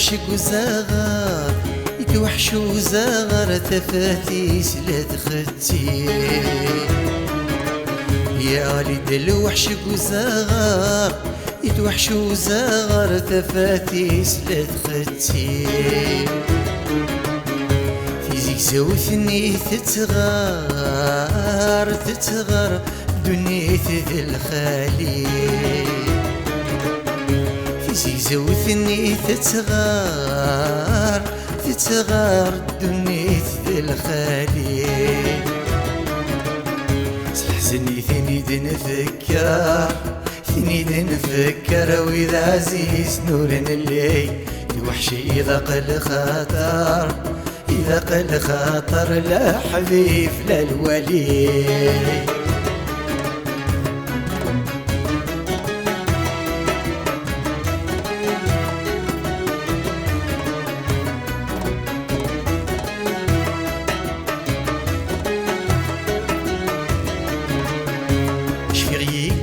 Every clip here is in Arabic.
الوحش وزاغر يتوحش وزاغر تفاتيس لا تختي يا وليد الوحش وزاغر يتوحش وزاغر تفاتيس لا تختي تيزيك زوثني تتغار تتغار دنيت ذي الخالي زوثني تتغار تتغار دنيت الخالي سحزني ثني نفكر ثني نفكر وإذا عزيز نور الليل الوحشي إذا قل خاطر إذا قل خاطر لا حبيب لا الولي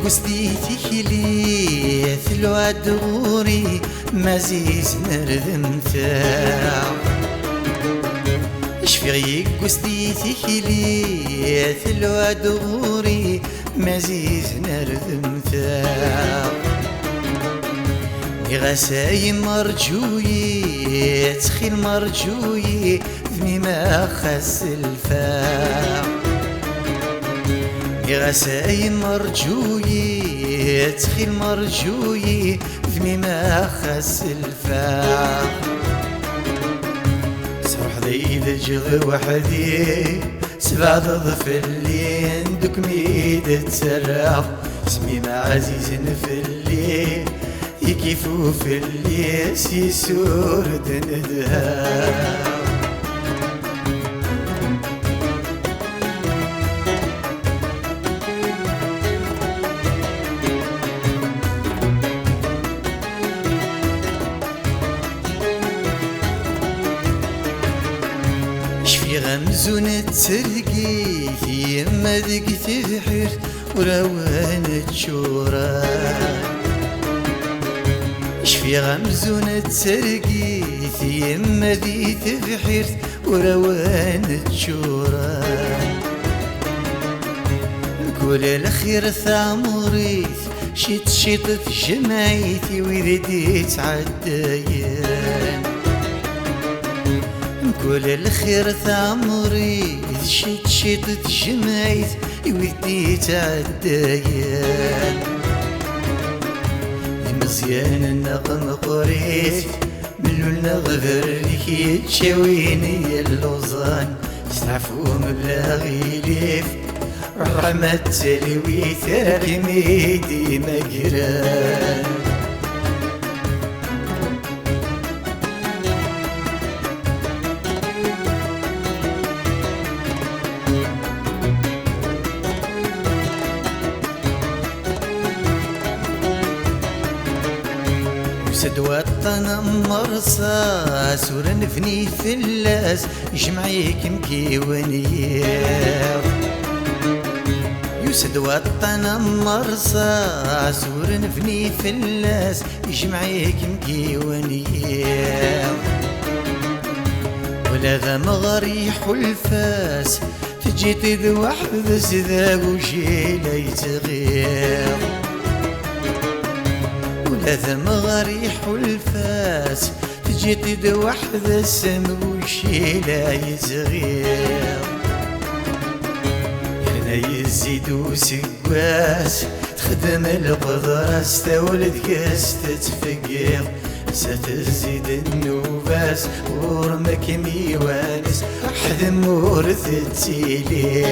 قصديتي لي ثلو عدوري مازيز نردم تاع شفيغي قصديتي لي ثلو عدوري مازيز نردم تاع غساي مرجوي تخيل مرجوي ذمي ما خس الفاع غساي مرجوي تخيل مرجوي ذمي ما خس الفاع صروح ذي ذجغ وحدي سبع ضف اللي عندك ميد تسرع اسمي مع عزيز في اللي يكيفو في اللي سيسور دندها غمزون تسرقي في يما ذيك تبحر وروان تشورا شفي غمزون تسرقي في يما ذي تبحر وروان تشورا كل الخير ثاموريث شيت شيطت جمعيتي ويرديت عالدايان كل الخير ثامري شيت شيطت جمعيت وديت عالدايان مزيان النغم قريت ملو نغفر لك يتشاويني اللوزان استعفوهم بلا غيليف رحمة تلوي ثاري ميدي مقران سد وطن مرصاص ورنفني فلاس جمعيك مكيونيا يسد وطن مرصاص ورنفني فلاس جمعيك مكيونيا ولا ذا مغريح الفاس تجيت ذي واحد سذاق وشيله يتغير هذا مغريح الفاس تجيت واحد السم وشي لا يصغير سنة يزيد وسواس تخدم القدرة ستولد كاس تتفقر ستزيد النوباس ورمك ميوانس حد مورث التيلير